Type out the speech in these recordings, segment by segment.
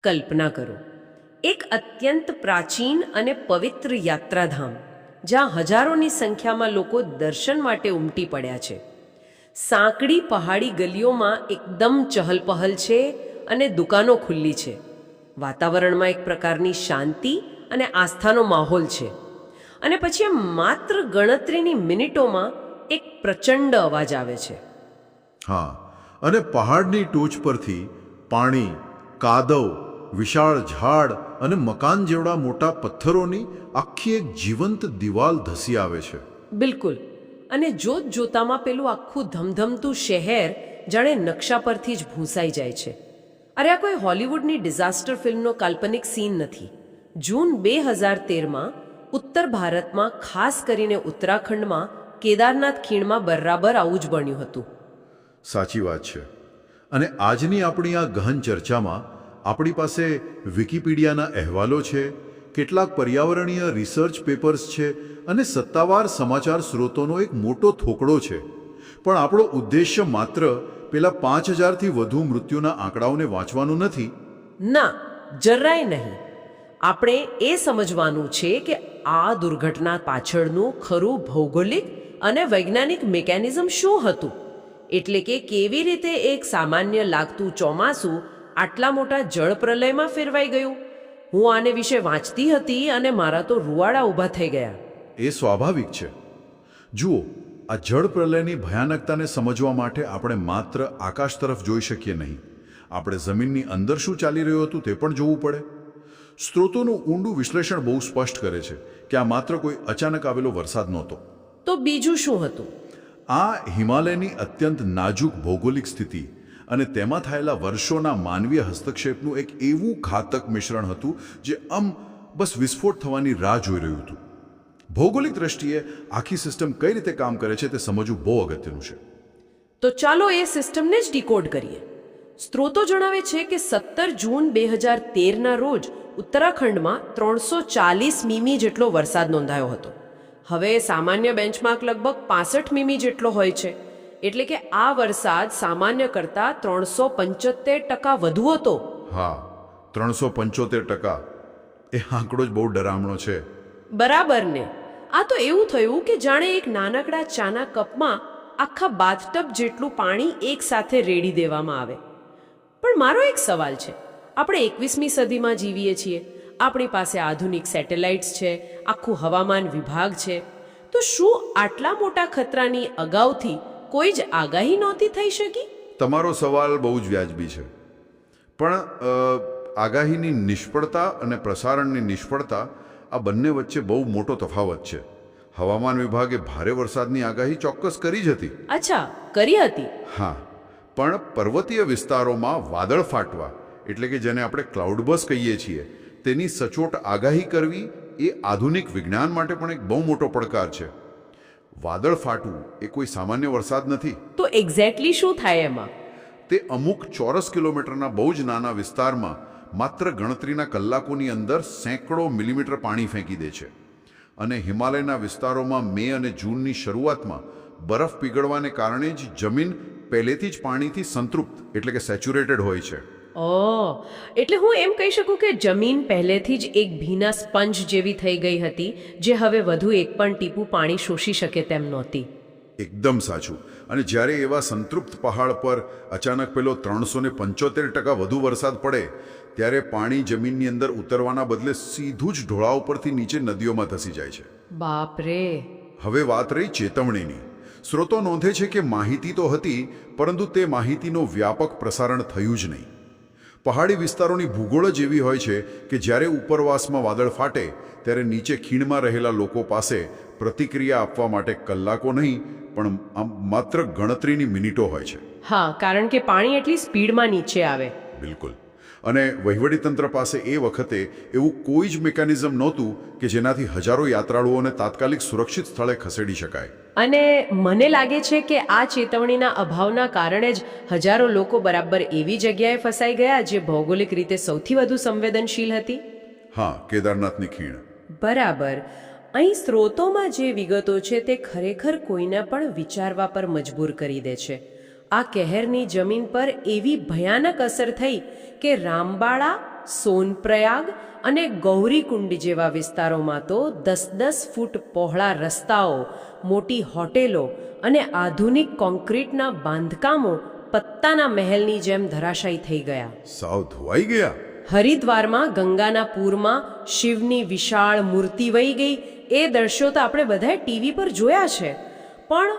કલ્પના કરો, એક અત્યંત પ્રાચીન અને પવિત્ર યાત્રાધામ જ્યાં હજારોની સંખ્યામાં લોકો દર્શન માટે ઉમટી પડ્યા છે. સાંકડી પહાડી ગલીઓમાં એકદમ ચહલપહલ છે અને દુકાનો ખુલ્લી છે. વાતાવરણમાં એક પ્રકારની શાંતિ અને આસ્થાનો માહોલ છે. અને પછી માત્ર ગણતરીની મિનિટોમાં એક પ્રચંડ અવાજ આવે છે. હા, અને પહાડની ટોચ પરથી પાણી, કાદવ, વિશાળ ઝાડ અને મકાન જેવડા મોટા પથ્થરોની આખી એક જીવંત દિવાલ ધસી આવે છે. બિલકુલ. અને જોત જોતામાં પેલું આખું ધમધમતું શહેર જાણે નકશા પરથી જ ભૂંસાઈ જાય છે. અરે આ કોઈ હોલિવૂડની ડિઝાસ્ટર ફિલ્મનો કાલ્પનિક સીન નથી. જૂન 2013માં ઉત્તર ભારતમાં, ખાસ કરીને ઉત્તરાખંડમાં કેદારનાથ ખીણમાં બરાબર આવું જ બન્યું હતું. સાચી વાત છે. અને આજની આપણી આ ગહન ચર્ચામાં આપણી પાસે વિકિપીડિયાના અહેવાલો છે, કેટલાક પર્યાવરણીય રિસર્ચ પેપર્સ છે અને સત્તાવાર સમાચાર સ્રોતોનો એક મોટો થોકડો છે. પણ આપણો ઉદ્દેશ્ય માત્ર પેલા 5000થી વધુ મૃત્યુના આંકડાઓને વાંચવાનું નથી. ના, જરાય નહીં. આપણે એ સમજવાનું છે કે આ દુર્ઘટના પાછળનું ખરું ભૌગોલિક અને વૈજ્ઞાનિક મિકેનિઝમ શું હતું. એટલે કે કેવી રીતે એક સામાન્ય લાગતું ચોમાસું આટલા મોટા જળ પ્રલયમાં ફેરવાઈ ગયું. હું આને વિશે વાંચતી હતી અને મારા તો રૂવાડા ઊભા થઈ ગયા. એ સ્વાભાવિક છે. જુઓ, આ જળ પ્રલયની ભયાનકતાને સમજવા માટે આપણે માત્ર આકાશ તરફ જોઈ શકીએ નહીં. આપણે જમીનની અંદર શું ચાલી રહ્યું હતું તે પણ જોવું પડે. સ્ત્રોતોનું ઊંડું વિશ્લેષણ બહુ સ્પષ્ટ કરે છે કે આ માત્ર કોઈ અચાનક આવેલો વરસાદ નહોતો. તો બીજું શું હતું? આ હિમાલયની અત્યંત નાજુક ભૌગોલિક સ્થિતિ અને તેમાં થયેલા વર્ષોના માનવીય હસ્તક્ષેપનું એક એવું ઘાતક મિશ્રણ હતું જે બસ વિસ્ફોટ થવાની રાહ જોઈ રહ્યું હતું. ભૌગોલિક દ્રષ્ટિએ આખી સિસ્ટમ કઈ રીતે કામ કરે છે તે સમજવું બહુ અગત્યનું છે. તો ચાલો એ સિસ્ટમને જ ડીકોડ કરીએ. સ્ત્રોતો જણાવે છે કે 17 જૂન 2013ના રોજ ઉત્તરાખંડમાં 340 મીમી જેટલો વરસાદ નોંધાયો હતો. હવે સામાન્ય બેન્ચમાર્ક લગભગ 65 મીમી જેટલો હોય છે. એટલે કે આ વરસાદ સામાન્ય કરતાં 375% વધુ હતો. હા, 375%. એ આંકડો જ બહુ ડરામણો છે. બરાબર ને. આ તો એવું થયું કે જાણે એક નાનકડા ચાના કપમાં આખા બાથટબ જેટલું પાણી એક સાથે રેડી દેવામાં આવે. પણ મારો એક સવાલ છે. આપણે 21મી સદીમાં જીવીએ છીએ. આપણી પાસે આધુનિક સેટેલાઇટ્સ છે, આખું હવામાન વિભાગ છે. તો શું આટલા મોટા ખતરાની અગાઉથી કોઈ જ આગાહી નહોતી થઈ શકી? તમારો સવાલ બહુ જ વ્યાજબી છે. પણ આગાહીની નિષ્ફળતા અને પ્રસારણની નિષ્ફળતા આ બંને વચ્ચે બહુ મોટો તફાવત છે. હવામાન વિભાગે ભારે વરસાદની આગાહી ચોક્કસ કરી જ હતી. અચ્છા, કરી હતી. હા, પણ પર્વતીય વિસ્તારોમાં વાદળ ફાટવા, એટલે કે જેને આપણે ક્લાઉડબર્સ્ટ કહીએ છીએ, તેની સચોટ આગાહી કરવી એ આધુનિક વિજ્ઞાન માટે પણ એક બહુ મોટો પડકાર છે. વાદળ ફાટવું એ કોઈ સામાન્ય વરસાદ નથી. તો એક્ઝેક્ટલી શું થાય એમાં? તે અમુક ચોરસ કિલોમીટરના બહુ જ નાના વિસ્તારમાં માત્ર ગણતરીના કલાકોની અંદર સેંકડો મિલીમીટર પાણી ફેંકી દે છે. અને હિમાલયના વિસ્તારોમાં મે અને જૂનની શરૂઆતમાં બરફ પીગળવાને કારણે જ જમીન પહેલેથી જ પાણીથી સંતૃપ્ત, એટલે કે સેચ્યુરેટેડ હોય છે. ઓહ, એટલે હું એમ કહી શકું કે જમીન પહેલેથી જ એક ભીના સ્પંજ જેવી થઈ ગઈ હતી, જે હવે વધુ એક પણ ટીપું પાણી શોષી શકે તેમ નહોતી. એકદમ સાચું. અને જ્યારે એવા સંતૃપ્ત પહાડ પર અચાનક પેલો 375% વધુ વરસાદ પડે, ત્યારે પાણી જમીનની અંદર ઉતરવાના બદલે સીધું જ ઢોળાવ પરથી નીચે નદીઓમાં ધસી જાય છે. બાપ રે. હવે વાત રહી ચેતવણીની. સ્રોતો નોંધે છે કે માહિતી તો હતી, પરંતુ તે માહિતીનો વ્યાપક પ્રસારણ થયું જ નહીં. પહાડી વિસ્તારોની ભૂગોળ જ એવી હોય છે કે જ્યારે ઉપરવાસમાં વાદળ ફાટે ત્યારે નીચે ખીણમાં રહેલા લોકો પાસે પ્રતિક્રિયા આપવા માટે કલાકો નહીં, પણ માત્ર ગણતરીની મિનિટો હોય છે. હા, કારણ કે પાણી એટલી સ્પીડમાં નીચે આવે. બિલકુલ. અને વહીવટીતંત્ર પાસે એ વખતે એવું કોઈ જ મિકેનિઝમ નહોતું કે જેનાથી હજારો યાત્રાળુઓને તાત્કાલિક સુરક્ષિત સ્થળે ખસેડી શકાય. અને મને લાગે છે કે આ ચેતવણીના અભાવના કારણે જ હજારો લોકો બરાબર એવી જગ્યાએ ફસાઈ ગયા જે ભૌગોલિક રીતે સૌથી વધુ સંવેદનશીલ હતી. હા, કેદારનાથની ખીણ. બરાબર. અહીં સ્ત્રોતોમાં જે વિગતો છે તે ખરેખર કોઈને પણ વિચારવા પર મજબૂર કરી દે છે. આ કહેરની જમીન પર એવી ભયાનક અસર થઈ કે રામબાળા સોનપ્રયાગ અને ગૌરીકુંડ જેવા વિસ્તારોમાં તો 10-10 ફૂટ પહોળા રસ્તાઓ, મોટી હોટેલો અને આધુનિક કોન્ક્રીટના બાંધકામો પત્તાના મહેલની જેમ ધરાશાયી થઈ ગયા. સાવ ધોવાઈ ગયા. હરિદ્વારમાં ગંગાના પૂરમાં શિવની વિશાળ મૂર્તિ વહી ગઈ એ દ્રશ્યો તો આપણે બધાએ ટીવી પર જોયા છે, પણ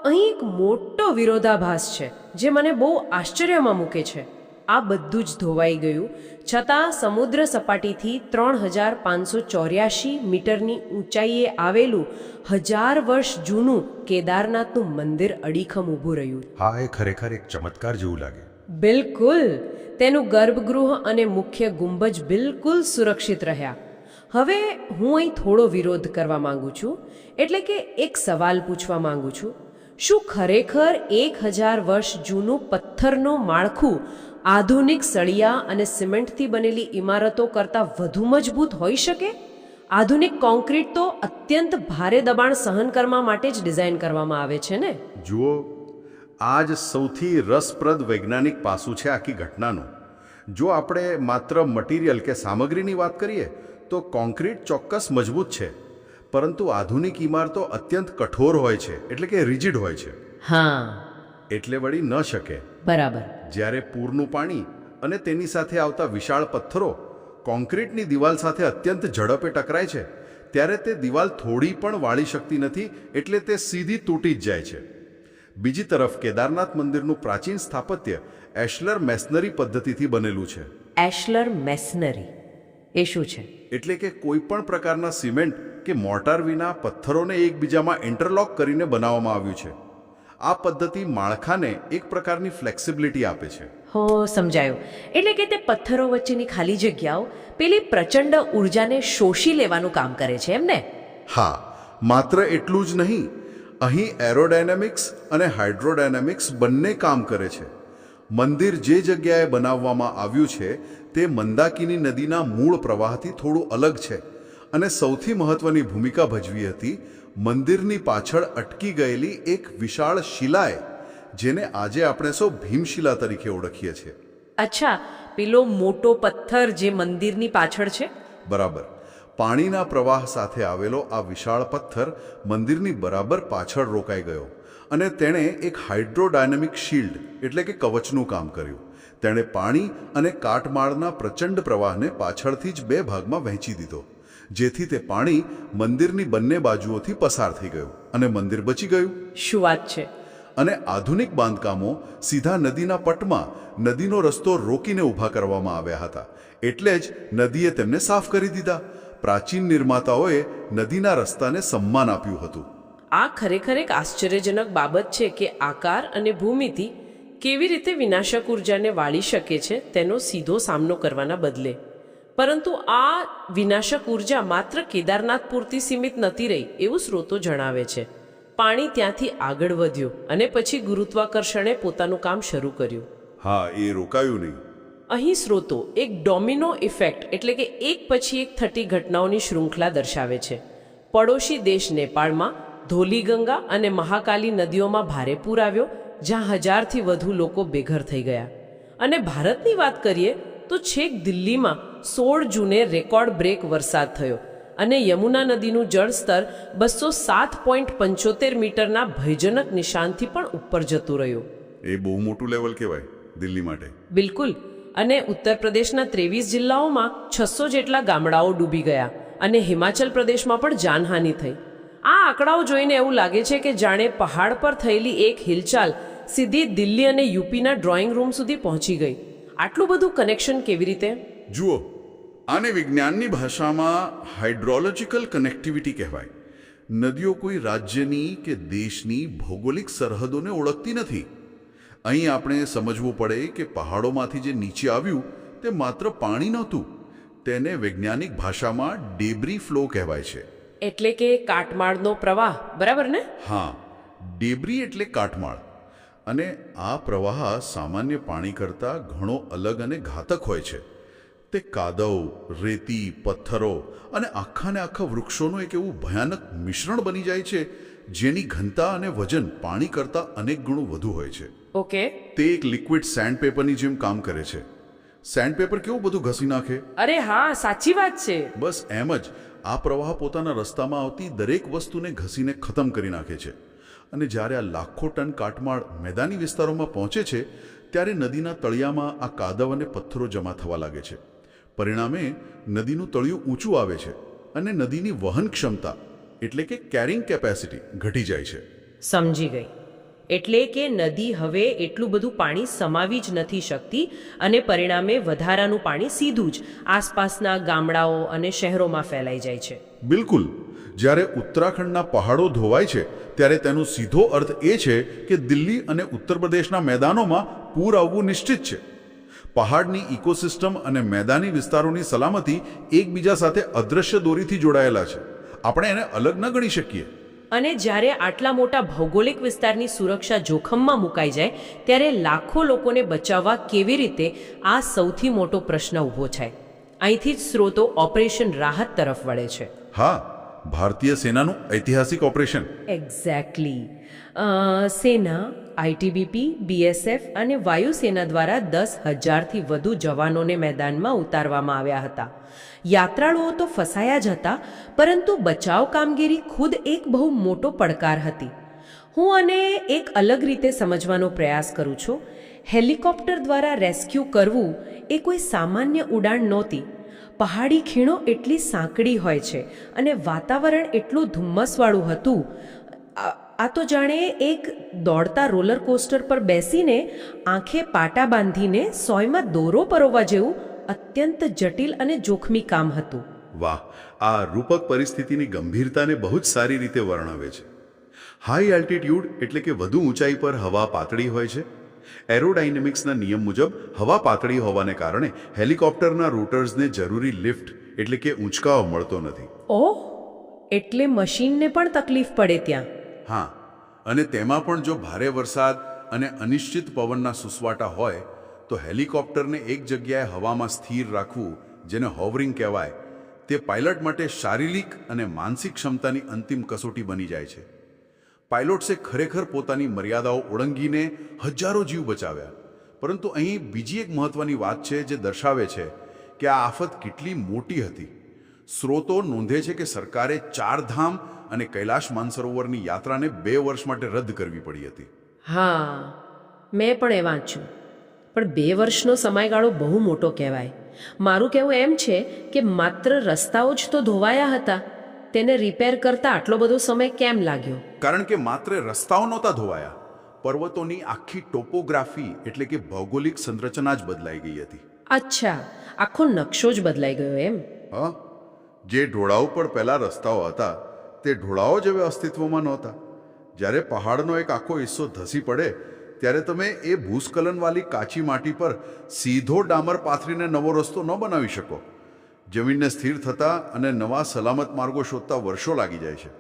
અહીં એક મોટો વિરોધાભાસ છે જે મને બહુ આશ્ચર્યમાં મૂકે છે. આ બધું જ ધોવાઈ ગયું છતાં સમુદ્ર સપાટીથી 3584 મીટરની ઊંચાઈએ આવેલું 1000 વર્ષ જૂનું કેદારનાથનું મંદિર અડીખમ ઊભું રહ્યું. હા, એ ખરેખર એક ચમત્કાર જેવું લાગે. બિલકુલ. તેનું ગર્ભગૃહ અને મુખ્ય ગુંબજ બિલકુલ સુરક્ષિત રહ્યા. હવે હું અહીં થોડો વિરોધ કરવા માંગુ છું, એટલે કે એક સવાલ પૂછવા માંગુ છું. શું ખરેખર 1000 વર્ષ જૂનું પથ્થરનું માળખું આધુનિક સળિયા અને સિમેન્ટથી બનેલી ઇમારતો કરતાં વધુ મજબૂત હોઈ શકે? આધુનિક કોન્ક્રીટ તો અત્યંત ભારે દબાણ સહન કરવા માટે જ ડિઝાઇન કરવામાં આવે છે ને. જુઓ, આ જ સૌથી રસપ્રદ વૈજ્ઞાનિક પાસું છે આખી ઘટનાનું. જો આપણે માત્ર મટીરિયલ કે સામગ્રીની વાત કરીએ તો કોન્ક્રીટ ચોક્કસ મજબૂત છે, પરંતુ આધુનિક ઇમારતો અત્યંત કઠોર હોય છે, એટલે કે રિજિડ હોય છે. હા, એટલે વળી ન શકે. બરાબર. જ્યારે પૂરનું પાણી અને તેની સાથે આવતા વિશાળ પથ્થરો કોન્ક્રીટની દિવાલ સાથે અત્યંત ઝડપે ટકરાય છે, ત્યારે તે દિવાલ થોડી પણ વાળી શકતી નથી, એટલે તે સીધી તૂટી જ જાય છે. બીજી તરફ કેદારનાથ મંદિરનું પ્રાચીન સ્થાપત્ય એશલર મેસનરી પદ્ધતિથી બનેલું છે. એશલર મેસનરી એ શું છે? એટલે કે કોઈ પણ પ્રકારના સિમેન્ટ કે મોર્ટાર વિના પથ્થરોને એકબીજામાં ઇન્ટરલોક કરીને બનાવવામાં આવ્યું છે. આ પદ્ધતિ માળખાને એક પ્રકારની ફ્લેક્સિબિલિટી આપે છે. હો, સમજાયું. એટલે કે તે પથ્થરો વચ્ચેની ખાલી જગ્યાઓ પેલી પ્રચંડ ઉર્જાને શોષી લેવાનું કામ કરે છે, એમ ને? હા, માત્ર એટલું જ નહીં, અહીં એરોડાયનેમિક્સ અને હાઇડ્રોડાયનેમિક્સ બંને કામ કરે છે. મંદિર જે જગ્યાએ બનાવવામાં આવ્યું છે તે મંદાકિની નદીના મૂળ પ્રવાહથી થોડું અલગ છે, અને સૌથી મહત્વની ભૂમિકા ભજવી હતી મંદિરની પાછળ અટકી ગયેલી એક વિશાળ શિલાએ, જેને આજે આપણે સૌ ભીમશિલા તરીકે ઓળખીએ છીએ. અચ્છા, પેલો મોટો પથ્થર જે મંદિરની પાછળ છે? બરાબર. પાણીના પ્રવાહ સાથે આવેલો આ વિશાળ પથ્થર મંદિરની બરાબર પાછળ રોકાઈ ગયો, અને તેણે એક હાઇડ્રોડાયનેમિક શિલ્ડ એટલે કે કવચનું કામ કર્યું. તેણે પાણી અને કાટમાળના પ્રચંડ પ્રવાહને પાછળથી જ બે ભાગમાં વહેંચી દીધો, જેથી તે પાણી મંદિરની બંને બાજુઓથી પસાર થઈ ગયું અને મંદિર બચી ગયું. શું વાત છે! અને આધુનિક બાંધકામો સીધા નદીના પટમાં નદીનો રસ્તો રોકીને ઊભા કરવામાં આવ્યા હતા, એટલે જ નદીએ તેમને સાફ કરી દીધા. પ્રાચીન નિર્માતાઓએ નદીના રસ્તાને સન્માન આપ્યું હતું. આ ખરેખર એક આશ્ચર્યજનક બાબત છે કે આકાર અને ભૂમિતિ કેવી રીતે વિનાશક ઉર્જાને વાળી શકે છે તેનો સીધો સામનો કરવાના બદલે. પરંતુ આ વિનાશક ઉર્જા માત્ર કેદારનાથ પૂરતી સીમિત નથી રહી એવું સ્રોતો જણાવે છે. પાણી ત્યાંથી આગળ વધ્યું અને પછી ગુરુત્વાકર્ષણે પોતાનું કામ શરૂ કર્યું. હા, એ રોકાયું નહીં. અહીં સ્રોતો એક ડોમિનો ઇફેક્ટ એટલે કે એક પછી એક થતી ઘટનાઓની શૃંખલા દર્શાવે છે. પડોશી દેશ નેપાળમાં ધોલીગંગા અને મહાકાલી નદીઓમાં ભારે પૂર આવ્યો, જ્યાં 1000થી વધુ લોકો બેઘર થઈ ગયા. અને ભારતની વાત કરીએ તો છેક દિલ્હીમાં 16 જૂને રેકોર્ડ બ્રેક વરસાદ થયો અને યમુના નદીનું જળસ્તર 207.75 મીટરના ભયજનક નિશાનથી પણ ઉપર જતું રહ્યું. એ બહુ મોટું લેવલ કહેવાય દિલ્હી માટે. બિલકુલ. અને ઉત્તર પ્રદેશના 23 જિલ્લાઓમાં 600 જેટલા ગામડાઓ ડૂબી ગયા અને હિમાચલ પ્રદેશમાં પણ જાનહાનિ થઈ. આ આંકડાઓ જોઈને એવું લાગે છે કે જાણે પહાડ પર થયેલી એક હિલચાલ સીધી દિલ્હી અને યુપીના ડ્રોઈંગ રૂમ સુધી પહોંચી ગઈ. આટલું બધું કનેક્શન કેવી રીતે? જુઓ, આને વિજ્ઞાનની ભાષામાં હાઇડ્રોલોજિકલ કનેક્ટિવિટી કહેવાય. નદીઓ કોઈ રાજ્યની કે દેશની ભૌગોલિક સરહદોને ઓળખતી નથી. અહીં આપણે સમજવું પડે કે પહાડોમાંથી જે નીચે આવ્યું તે માત્ર પાણી નહોતું, તેને વૈજ્ઞાનિક ભાષામાં ડેબ્રી ફ્લો કહેવાય છે. એટલે કે કાટમાળનો પ્રવાહ, બરાબર ને? હા, ડેબ્રી એટલે કાટમાળ. અને આ પ્રવાહ સામાન્ય પાણી કરતાં ઘણો અલગ અને ઘાતક હોય છે. તે કાદવ, રેતી, પથ્થરો અને આખાને આખા વૃક્ષોનું એક એવું ભયાનક મિશ્રણ બની જાય છે જેની ઘનતા અને વજન પાણી કરતાં અનેક ગણું વધુ હોય છે. ઓકે. તે એક લિક્વિડ સેન્ડ પેપરની જેમ કામ કરે છે. સેન્ડપેપર કેવું બધું ઘસી નાખે. અરે હા, સાચી વાત છે. બસ એમ જ આ પ્રવાહ પોતાના રસ્તામાં આવતી દરેક વસ્તુને ઘસીને ખતમ કરી નાખે છે. અને જ્યારે આ લાખો ટન કાટમાળ મેદાની વિસ્તારોમાં પહોંચે છે ત્યારે નદીના તળિયામાં આ કાદવ અને પથ્થરો જમા થવા લાગે છે. પરિણામે નદીનું તળિયું ઊંચું આવે છે અને નદીની વહન ક્ષમતા એટલે કે કેરિંગ કેપેસિટી ઘટી જાય છે. સમજી ગઈ. એટલે કે નદી હવે એટલું બધું પાણી સમાવી જ નથી શકતી અને પરિણામે વધારાનું પાણી સીધું જ આસપાસના ગામડાઓ અને શહેરોમાં ફેલાઈ જાય છે. બિલકુલ. જ્યારે ઉત્તરાખંડના પહાડો ધોવાય છે ત્યારે તેનો સીધો અર્થ એ છે કે દિલ્હી અને ઉત્તર પ્રદેશના મેદાનોમાં પૂર આવવું નિશ્ચિત છે. પહાડની ઇકોસિસ્ટમ અને મેદાની વિસ્તારોની સલામતી એકબીજા સાથે અદૃશ્ય દોરીથી જોડાયેલા છે. આપણે એને અલગ ન ગણી શકીએ. અને જ્યારે આટલા મોટા ભૌગોલિક વિસ્તારની સુરક્ષા જોખમમાં મુકાઈ જાય ત્યારે લાખો લોકોને બચાવવા કેવી રીતે, આ સૌથી મોટો પ્રશ્ન ઊભો થાય. અહીંથી જ સ્ત્રોતો ઓપરેશન રાહત તરફ વળે છે. હા, ભારતીય સેનાનું ઐતિહાસિક ઓપરેશન. એક્ઝેક્ટલી. સેના, આઈટીબીપી, બીએસએફ અને વાયુસેના દ્વારા 10,000થી વધુ જવાનોને મેદાનમાં ઉતારવામાં આવ્યા હતા. યાત્રાળુઓ તો ફસાયા જ હતા, પરંતુ બચાવ કામગીરી ખુદ એક બહુ મોટો પડકાર હતી. હું આને એક અલગ રીતે સમજવાનો પ્રયાસ કરું છું. હેલિકોપ્ટર દ્વારા રેસ્ક્યુ કરવું એ કોઈ સામાન્ય ઉડાણ નહોતી. પહાડી ખીણો એટલી સાંકડી હોય છે અને વાતાવરણ એટલું ધુમ્મસવાળું હતું. આ તો જાણે એક દોડતા રોલર કોસ્ટર પર બેસીને આંખે પાટા બાંધીને સોયમાં દોરો પરોવા જેવું અત્યંત જટિલ અને જોખમી કામ હતું. વાહ, આ રૂપક પરિસ્થિતિની ગંભીરતાને બહુ જ સારી રીતે વર્ણવે છે. હાઈ એલ્ટિટ્યૂડ એટલે કે વધુ ઊંચાઈ પર હવા પાતળી હોય છે. એરોડાયનેમિક્સના નિયમ મુજબ હવા પાતળી હોવાને કારણે હેલિકોપ્ટરના રોટર્સને જરૂરી લિફ્ટ એટલે કે ઊંચકાવ મળતો નથી. ઓહ, એટલે મશીનને પણ તકલીફ પડે ત્યાં. હા, અને તેમાં પણ જો ભારે વરસાદ અને અનિશ્ચિત પવનના સુસવાટા હોય તો હેલિકોપ્ટરને એક જગ્યાએ હવામાં સ્થિર રાખવું, જેને હોવરિંગ કહેવાય, તે પાયલટ માટે શારીરિક અને માનસિક ક્ષમતાની અંતિમ કસોટી બની જાય છે. પાયલોટ્સે ખરેખર પોતાની મર્યાદાઓ ઓળંગીને હજારો જીવ બચાવ્યા. પરંતુ અહીં બીજી એક મહત્વની વાત છે જે દર્શાવે છે કે આ આફત કેટલી મોટી હતી. સ્ત્રોતો નોંધે છે કે સરકારે 4 ધામ અને કૈલાશ માનસરોવરની યાત્રાને 2 વર્ષ માટે રદ કરવી પડી હતી. હા, મેં પણ એ વાંચ્યું. પણ 2 વર્ષનો સમયગાળો બહુ મોટો કહેવાય. મારું કહેવું એમ છે કે માત્ર રસ્તાઓ જ તો ધોવાયા હતા. તેને રિપેર કરતા આટલો બધો સમય કેમ લાગ્યો? કારણ કે માત્ર રસ્તાઓ નહોતા ધોવાયા, પર્વતોની આખી ટોપોગ્રાફી એટલે કે ભૌગોલિક સંરચના જ બદલાઈ ગઈ હતી. અચ્છા, આખો નકશો જ બદલાઈ ગયો એમ? હા, જે ઢોળાવ પર પહેલા રસ્તાઓ હતા તે ઢોળાવો જ હવે અસ્તિત્વમાં નહોતા. જ્યારે પહાડનો એક આખો હિસ્સો ધસી પડે ત્યારે તમે એ ભૂસ્ખલનવાળી કાચી માટી પર સીધો ડામર પાથરીને નવો રસ્તો ન બનાવી શકો. જમીનને સ્થિર થતા અને નવા સલામત માર્ગો શોધતા વર્ષો લાગી જાય છે.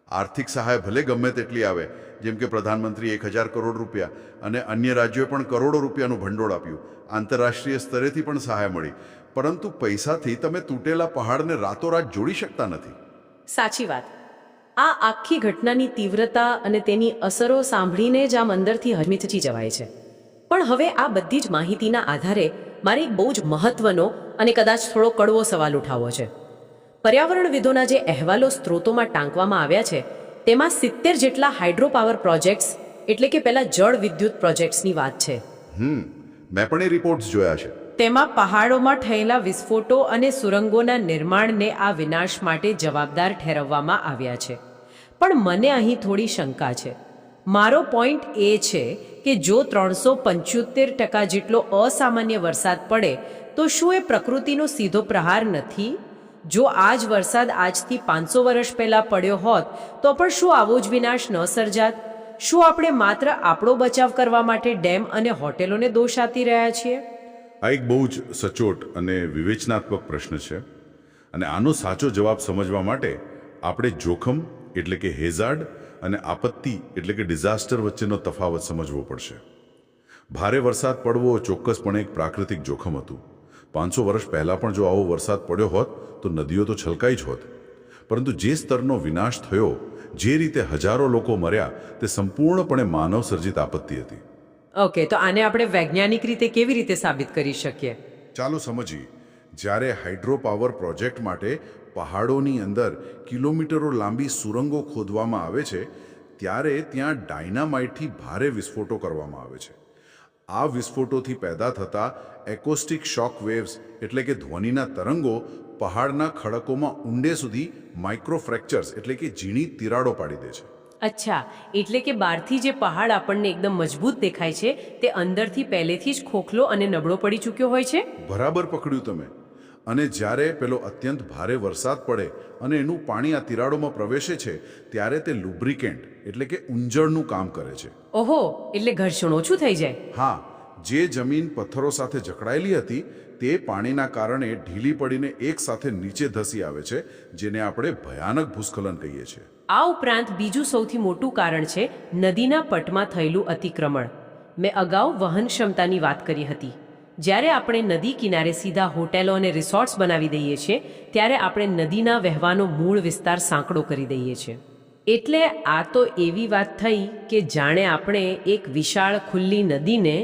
આર્થિક સહાય ભલે ગમે તેટલી આવે, જેમ કે પ્રધાનમંત્રી 1,000 કરોડ રૂપિયા અને અન્ય રાજ્યોએ પણ કરોડો રૂપિયાનું ભંડોળ આપ્યું, આંતરરાષ્ટ્રીય સ્તરેથી પણ સહાય મળી, પરંતુ પૈસાથી તમે તૂટેલા પહાડને રાતોરાત જોડી શકતા નથી. સાચી વાત. આ આખી ઘટનાની તીવ્રતા અને તેની અસરો સાંભળીને જ આમ અંદરથી હચમચી જવાય છે. પણ હવે આ બધી જ માહિતીના આધારે મારે એક બહુ જ મહત્વનો અને કદાચ થોડો કડવો સવાલ ઉઠાવવો છે. પર્યાવરણવિદોના જે અહેવાલો સ્ત્રોતોમાં ટાંકવામાં આવ્યા છે તેમાં 70 જેટલા હાઇડ્રો પાવર પ્રોજેક્ટ્સ એટલે કે પહેલા જળ વિદ્યુત પ્રોજેક્ટ્સની વાત છે. મેં પણ એ રિપોર્ટ્સ જોયા છે. તેમાં પહાડોમાં થયેલા વિસ્ફોટો અને સુરંગોના નિર્માણને આ વિનાશ માટે જવાબદાર ઠેરવવામાં આવ્યા છે. પણ મને અહીં થોડી શંકા છે. મારો પોઈન્ટ એ છે કે જો 375% જેટલો અસામાન્ય વરસાદ પડે તો શું એ પ્રકૃતિનો સીધો પ્રહાર નથી? જો આ જ વરસાદ આજથી 500 વર્ષ પહેલાં પડ્યો હોત તો પણ શું આવો જ વિનાશ ન સર્જાત? શું આપણે માત્ર આપણો બચાવ કરવા માટે ડેમ અને હોટેલોને દોષ આપી રહ્યા છીએ? આ એક બહુ જ સચોટ અને વિવેચનાત્મક પ્રશ્ન છે, અને આનો સાચો જવાબ સમજવા માટે આપણે જોખમ એટલે કે હેઝાર્ડ અને આપત્તિ એટલે કે ડિઝાસ્ટર વચ્ચેનો તફાવત સમજવો પડશે. ભારે વરસાદ પડવો ચોક્કસપણે એક પ્રાકૃતિક જોખમ હતું. 500 વર્ષ પહેલાં પણ જો આવો વરસાદ પડ્યો હોત તો નદીઓ તો છલકાઈ જ હોત. પરંતુ જે સ્તરનો વિનાશ થયો, જે રીતે હજારો લોકો મર્યા, તે સંપૂર્ણપણે માનવ સર્જિત આપત્તિ હતી. ઓકે, તો આને આપણે વૈજ્ઞાનિક રીતે કેવી રીતે સાબિત કરી શકીએ? ચાલો સમજીએ. જ્યારે હાઇડ્રો પાવર પ્રોજેક્ટ માટે પહાડોની અંદર કિલોમીટરો લાંબી સુરંગો ખોદવામાં આવે છે, ત્યારે ત્યાં ડાયનામાઇટથી ભારે વિસ્ફોટો કરવામાં આવે છે. આ વિસ્ફોટોથી પેદા થતા એકોસ્ટિક શોક વેવ્સ એટલે કે ધ્વનિના તરંગો પહાડના ખડકોમાં ઊંડે સુધી માઇક્રો ફ્રેક્ચર્સ એટલે કે ઝીણી તિરાડો પાડી દે છે. અચ્છા, એટલે કે બહારથી જે પહાડ આપણને એકદમ મજબૂત દેખાય છે તે અંદરથી પહેલેથી જ ખોખલો અને નબળો પડી ચૂક્યો હોય છે. બરાબર પકડ્યું તમે. અને જ્યારે પેલો અત્યંત ભારે વરસાદ પડે અને એનું પાણી આ તિરાડોમાં પ્રવેશે છે, ત્યારે તે લુબ્રિકેન્ટ એટલે કે ઉંજળનું કામ કરે છે. ઓહો, એટલે ઘર્ષણ ઓછું થઈ જાય. હા, જે જમીન પથ્થરો સાથે જકડાયેલી હતી તે પાણીના કારણે ઢીલી પડીને એક સાથે નીચે ધસી આવે છે, જેને આપણે ભયાનક ભૂસ્ખલન કહીએ છીએ. આ ઉપરાંત બીજું સૌથી મોટું કારણ છે નદીના પટમાં થયેલું અતિક્રમણ. મેં અગાઉ વહન ક્ષમતાની વાત કરી હતી. જ્યારે આપણે નદી કિનારે સીધા હોટેલો અને રિસોર્ટ્સ બનાવી દઈએ છીએ, ત્યારે આપણે નદીના વહેવાનો મૂળ વિસ્તાર સાંકડો કરી દઈએ છીએ. એટલે આ તો એવી વાત થઈ કે જાણે આપણે એક વિશાળ ખુલ્લી નદીને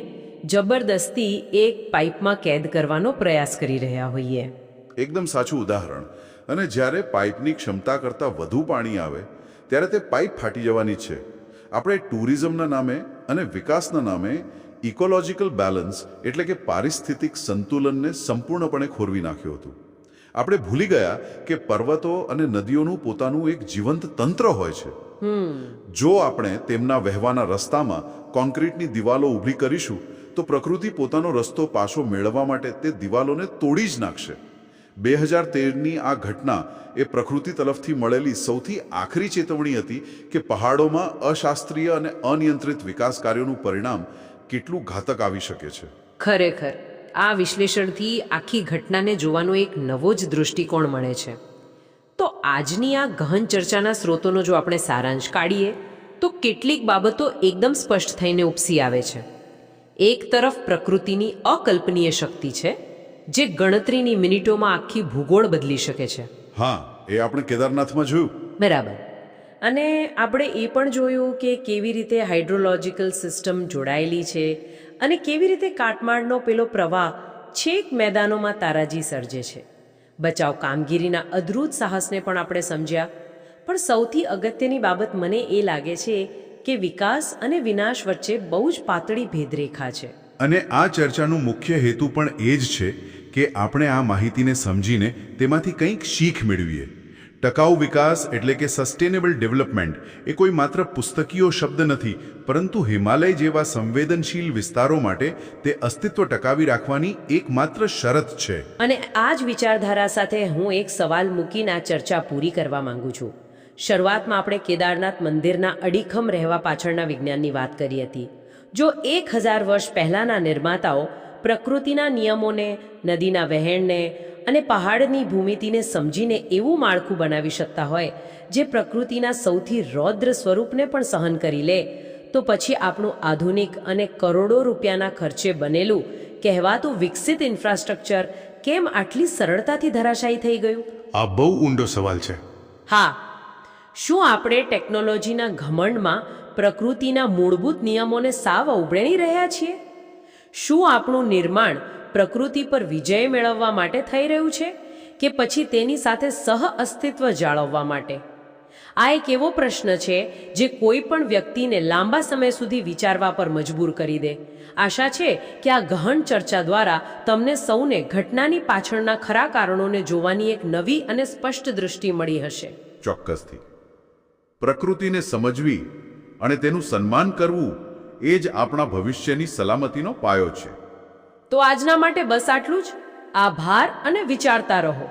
જબરદસ્તી એક પાઇપમાં કેદ કરવાનો પ્રયાસ કરી રહ્યા હોઈએ. એકદમ સાચું ઉદાહરણ. અને જ્યારે પાઇપની ક્ષમતા કરતાં વધુ પાણી આવે ત્યારે તે પાઇપ ફાટી જવાની છે. આપણે ટુરિઝમના નામે અને વિકાસના નામે ઇકોલોજીકલ બેલેન્સ એટલે કે પારિસ્થિતિક સંતુલનને સંપૂર્ણપણે ખોરવી નાખ્યું હતું. આપણે ભૂલી ગયા કે પર્વતો અને નદીઓનું પોતાનું એક જીવંત તંત્ર હોય છે. જો આપણે તેમના વહેવાના રસ્તામાં કોન્ક્રીટની દિવાલો ઊભી કરીશું તો પ્રકૃતિ પોતાનો રસ્તો પાછો મેળવવા માટે તે દિવાલોને તોડી જ નાખશે. 2013ની આ ઘટના એ પ્રકૃતિ તરફથી મળેલી સૌથી આખરી ચેતવણી હતી કે પહાડોમાં અશાસ્ત્રીય અને અનિયંત્રિત વિકાસ કાર્યોનું પરિણામ કેટલું ઘાતક આવી શકે છે. ખરેખર આ વિશ્લેષણથી આખી ઘટનાને જોવાનો એક નવો જ દૃષ્ટિકોણ મળે છે. તો આજની આ ગહન ચર્ચાના સ્રોતોનો જો આપણે સારાંશ કાઢીએ તો કેટલીક બાબતો એકદમ સ્પષ્ટ થઈને ઉપસી આવે છે. એક તરફ પ્રકૃતિની અકલ્પનીય શક્તિ છે જે ગણતરીની મિનિટોમાં આખી ભૂગોળ બદલી શકે છે. હા, એ આપણે કેદારનાથમાં જોયું. બરાબર. અને આપણે એ પણ જોયું કે કેવી રીતે હાઇડ્રોલોજિકલ સિસ્ટમ જોડાયેલી છે અને કેવી રીતે કાટમાળનો પેલો પ્રવાહ છેક મેદાનોમાં તારાજી સર્જે છે. બચાવ કામગીરીના અદ્ભુત સાહસને પણ આપણે સમજ્યા. પણ સૌથી અગત્યની બાબત મને એ લાગે છે કે વિકાસ અને વિનાશ વચ્ચે બહુ જ પાતળી ભેદરેખા છે. અને આ ચર્ચાનું મુખ્ય હેતુ પણ એ જ છે કે આપણે આ માહિતીને સમજીને તેમાંથી કંઈક શીખ મેળવીએ. ટકાઉ વિકાસ એટલે કે સસ્ટેનેબલ ડેવલપમેન્ટ એ કોઈ માત્ર પુસ્તકીયો શબ્દ નથી, પરંતુ હિમાલય જેવા સંવેદનશીલ વિસ્તારો માટે તે અસ્તિત્વ ટકાવી રાખવાની એકમાત્ર શરત છે. અને આ જ વિચારધારા સાથે હું એક સવાલ મૂકીને આ ચર્ચા પૂરી કરવા માંગુ છું. શરૂઆતમાં આપણે કેદારનાથ મંદિરના અડીખમ રહેવા પાછળના વિજ્ઞાનની વાત કરી હતી. જો 1000 વર્ષ પહેલાંના નિર્માતાઓ પ્રકૃતિના નિયમોને, નદીના વહેણને અને પહાડની ભૂમિતિને સમજીને એવું માળખું બનાવી શકતા હોય જે પ્રકૃતિના સૌથી રૌદ્ર સ્વરૂપને પણ સહન કરી લે, તો પછી આપણું આધુનિક અને કરોડો રૂપિયાના ખર્ચે બનેલું કહેવાતું વિકસિત ઇન્ફ્રાસ્ટ્રક્ચર કેમ આટલી સરળતાથી ધરાશાયી થઈ ગયું? આ બહુ ઊંડો સવાલ છે. હા, શું આપણે ટેકનોલોજીના ઘમંડમાં પ્રકૃતિના મૂળભૂત નિયમોને સાવ અવગણી રહ્યા છીએ? શું આપણું નિર્માણ પ્રકૃતિ પર વિજય મેળવવા માટે થઈ રહ્યું છે કે પછી તેની સાથે સહ અસ્તિત્વ જાળવવા માટે? આ એક એવો પ્રશ્ન છે જે કોઈ પણ વ્યક્તિને લાંબા સમય સુધી વિચારવા પર મજબૂર કરી દે. આશા છે કે આ ગહન ચર્ચા દ્વારા તમને સૌને ઘટનાની પાછળના ખરા કારણોને જોવાની એક નવી અને સ્પષ્ટ દૃષ્ટિ મળી હશે. ચોક્કસથી. પ્રકૃતિને સમજવી અને તેનું સન્માન કરવું એ જ આપણા ભવિષ્યની સલામતીનો પાયો છે. તો આજના માટે બસ આટલું જ. આભાર અને વિચારતા રહો.